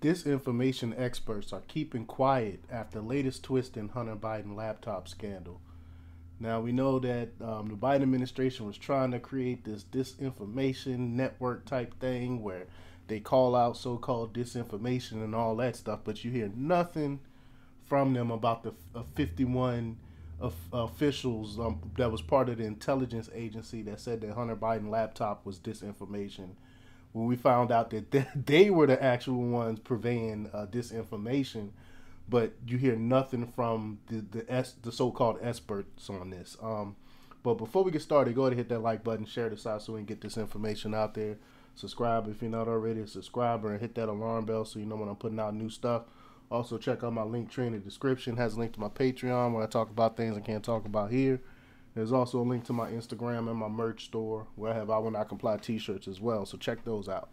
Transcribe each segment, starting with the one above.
Disinformation experts are keeping quiet after latest twist in Hunter Biden laptop scandal. Now, we know that the Biden administration was trying to create this disinformation network type thing where they call out so called disinformation and all that stuff, but you hear nothing from them about the 51 officials that was part of the intelligence agency that said that Hunter Biden laptop was disinformation. When we found out that they were the actual ones purveying disinformation, but you hear nothing from the so-called experts on this. But before we get started, go ahead and hit that like button, share this out so we can get this information out there. Subscribe if you're not already a subscriber, and hit that alarm bell so you know when I'm putting out new stuff. Also, check out my link tree in the description. It has a link to my Patreon where I talk about things I can't talk about here. There's also a link to my Instagram and my merch store where I have I Will Not Comply t-shirts as well. So check those out.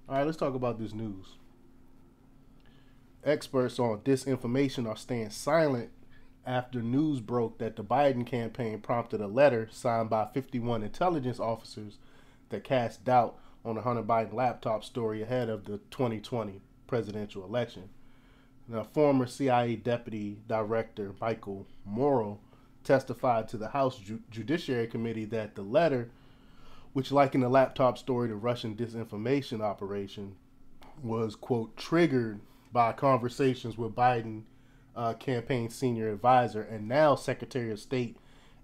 All right, let's talk about this news. Experts on disinformation are staying silent after news broke that the Biden campaign prompted a letter signed by 51 intelligence officers that cast doubt on the Hunter Biden laptop story ahead of the 2020 presidential election. Now, former CIA Deputy Director Michael Morrell testified to the House Judiciary Committee that the letter, which likened the laptop story to Russian disinformation operation, was, quote, triggered by conversations with Biden campaign senior advisor and now Secretary of State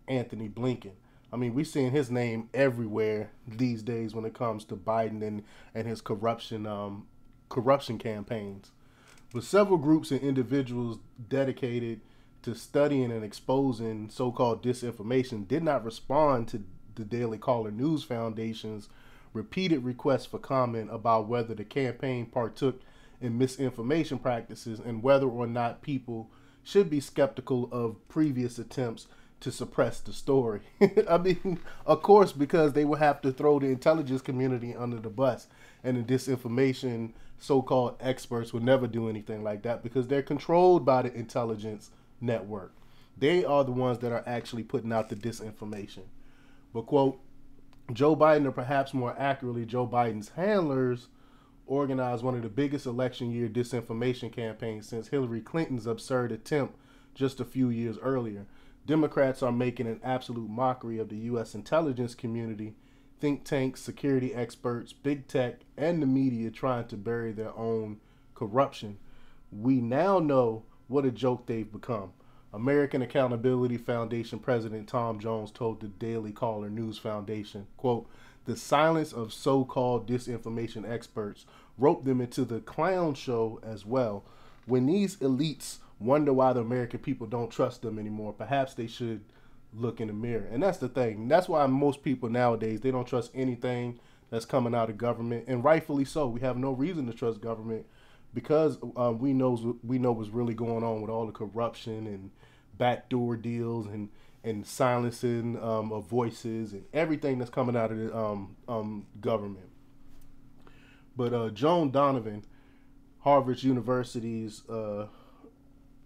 Anthony Blinken. I mean, we're seeing his name everywhere these days when it comes to Biden and his corruption campaigns. But several groups and individuals dedicated to studying and exposing so-called disinformation did not respond to the Daily Caller News Foundation's repeated requests for comment about whether the campaign partook in misinformation practices and whether or not people should be skeptical of previous attempts to suppress the story. I mean, of course, because they would have to throw the intelligence community under the bus, and the disinformation so-called experts would never do anything like that because they're controlled by the intelligence network. They are the ones that are actually putting out the disinformation. But, quote, Joe Biden, or perhaps more accurately, Joe Biden's handlers, organized one of the biggest election year disinformation campaigns since Hillary Clinton's absurd attempt just a few years earlier. Democrats are making an absolute mockery of the U.S. intelligence community, think tanks, security experts, big tech, and the media trying to bury their own corruption. We now know what a joke they've become. American Accountability Foundation President Tom Jones told the Daily Caller News Foundation, quote, the silence of so-called disinformation experts roped them into the clown show as well. When these elites wonder why the American people don't trust them anymore, perhaps they should look in the mirror. And that's the thing. That's why most people nowadays, they don't trust anything that's coming out of government, and rightfully so. We have no reason to trust government because we know what's really going on with all the corruption and backdoor deals and silencing of voices and everything that's coming out of the government. But Joan Donovan, Harvard University's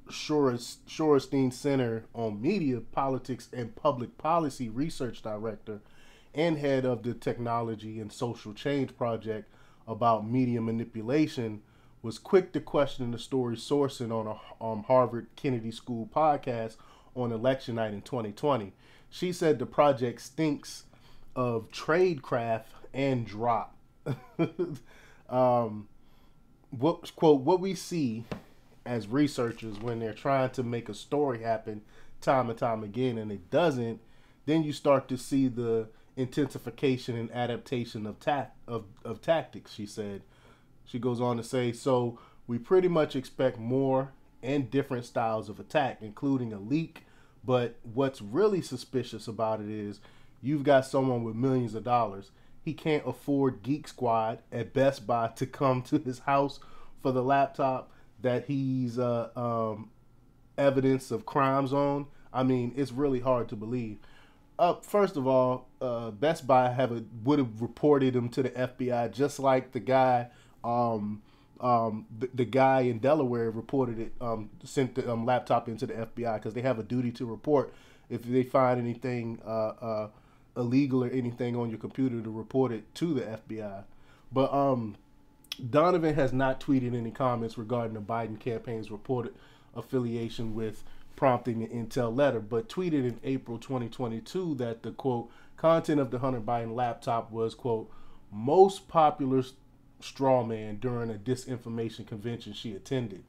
Shorenstein Center on Media, Politics, and Public Policy Research Director and head of the Technology and Social Change Project about media manipulation, was quick to question the story's sourcing on a Harvard Kennedy School podcast on election night in 2020. She said the project stinks of tradecraft and drop. What we see as researchers when they're trying to make a story happen time and time again and it doesn't, then you start to see the intensification and adaptation of tactics, she said. She goes on to say, so we pretty much expect more and different styles of attack, including a leak. But what's really suspicious about it is you've got someone with millions of dollars. He can't afford Geek Squad at Best Buy to come to his house for the laptop that he's evidence of crimes on. I mean, it's really hard to believe. First of all, Best Buy would have reported him to the FBI, just like the guy the guy in Delaware reported it, sent the laptop into the FBI because they have a duty to report if they find anything illegal or anything on your computer to report it to the FBI. But Donovan has not tweeted any comments regarding the Biden campaign's reported affiliation with prompting the intel letter, but tweeted in April 2022 that the quote content of the Hunter Biden laptop was quote most popular straw man during a disinformation convention she attended.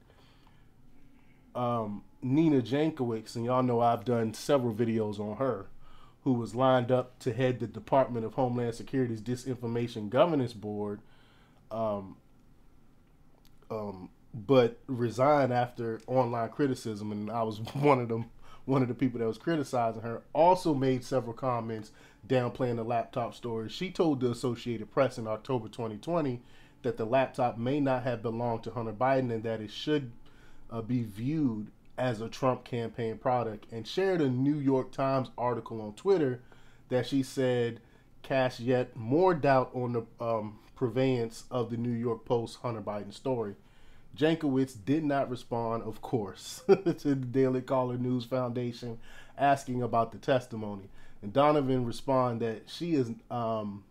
Nina Jankowicz, and y'all know I've done several videos on her, who was lined up to head the Department of Homeland Security's Disinformation Governance Board, um, but resigned after online criticism, and I was one of them. One of the people that was criticizing her also made several comments downplaying the laptop story. She told the Associated Press in October 2020 that the laptop may not have belonged to Hunter Biden and that it should be viewed as a Trump campaign product, and shared a New York Times article on Twitter that she said cast yet more doubt on the purveyance of the New York Post Hunter Biden story. Jankowicz did not respond, of course, to the Daily Caller News Foundation asking about the testimony. And Donovan responded that she is out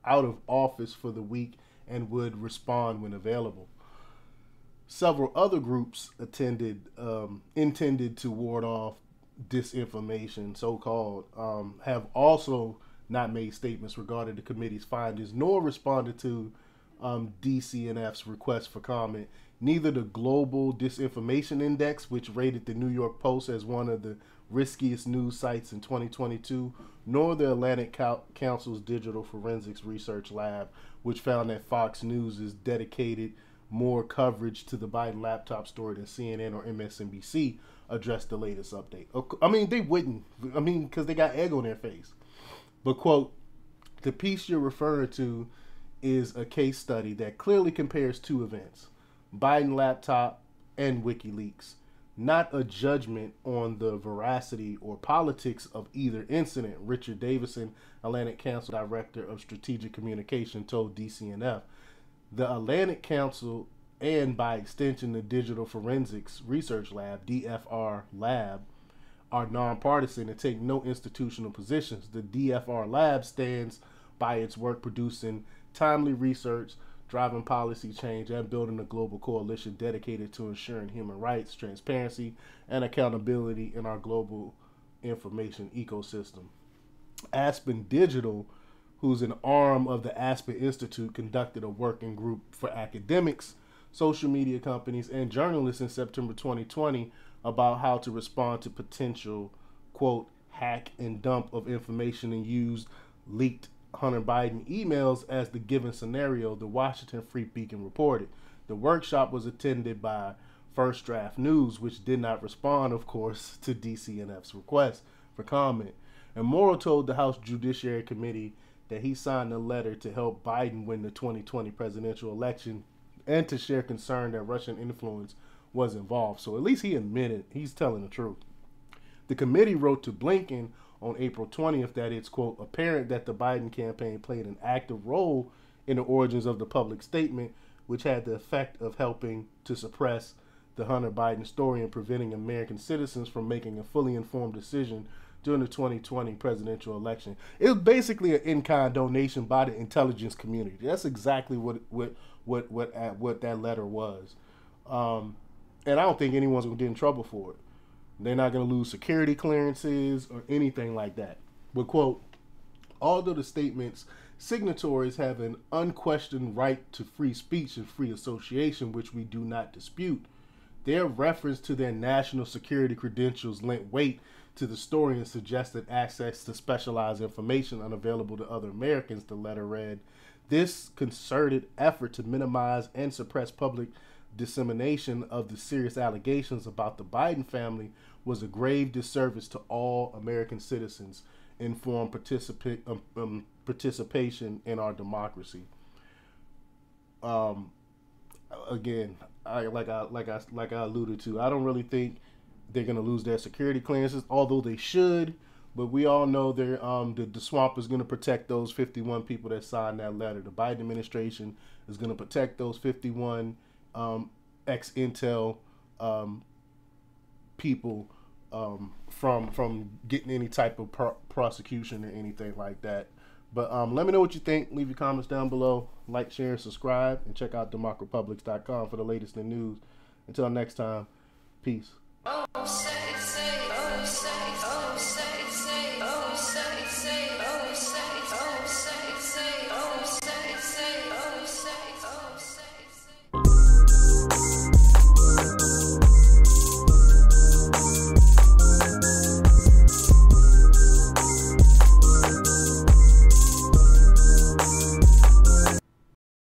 of office for the week and would respond when available. Several other groups intended to ward off disinformation, so-called, have also not made statements regarding the committee's findings, nor responded to DCNF's request for comment. Neither the Global Disinformation Index, which rated the New York Post as one of the riskiest news sites in 2022, nor the Atlantic Council's Digital Forensics Research Lab, which found that Fox News is dedicated more coverage to the Biden laptop story than CNN or MSNBC, addressed the latest update. I mean, they wouldn't. I mean, because they got egg on their face. But, quote, the piece you're referring to is a case study that clearly compares two events, Biden laptop and WikiLeaks, not a judgment on the veracity or politics of either incident, Richard Davison, Atlantic Council Director of Strategic Communication, told DCNF. The Atlantic Council, and by extension the Digital Forensics Research Lab, DFR Lab, are nonpartisan and take no institutional positions. The DFR Lab stands by its work producing timely research, driving policy change, and building a global coalition dedicated to ensuring human rights, transparency, and accountability in our global information ecosystem. Aspen Digital, who's an arm of the Aspen Institute, conducted a working group for academics, social media companies, and journalists in September 2020 about how to respond to potential, quote, hack and dump of information and use leaked Hunter Biden emails as the given scenario, the Washington Free Beacon reported. The workshop was attended by First Draft News, which did not respond, of course, to DCNF's request for comment. And Morrow told the House Judiciary Committee that he signed a letter to help Biden win the 2020 presidential election and to share concern that Russian influence was involved. So at least he admitted he's telling the truth. The committee wrote to Blinken on April 20th that it's, quote, apparent that the Biden campaign played an active role in the origins of the public statement, which had the effect of helping to suppress the Hunter Biden story and preventing American citizens from making a fully informed decision during the 2020 presidential election. It was basically an in-kind donation by the intelligence community. That's exactly what that letter was. And I don't think anyone's going to get in trouble for it. They're not going to lose security clearances or anything like that. But, quote, although the statement's signatories have an unquestioned right to free speech and free association, which we do not dispute, their reference to their national security credentials lent weight to the story and suggested access to specialized information unavailable to other Americans, the letter read. This concerted effort to minimize and suppress public dissemination of the serious allegations about the Biden family was a grave disservice to all American citizens' informed participation in our democracy. Again, like I alluded to, I don't really think they're going to lose their security clearances, although they should. But we all know the swamp is going to protect those 51 people that signed that letter. The Biden administration is going to protect those 51 ex-Intel people from getting any type of prosecution or anything like that. But let me know what you think. Leave your comments down below. Like, share, and subscribe. And check out democrepublics.com for the latest in news. Until next time, peace.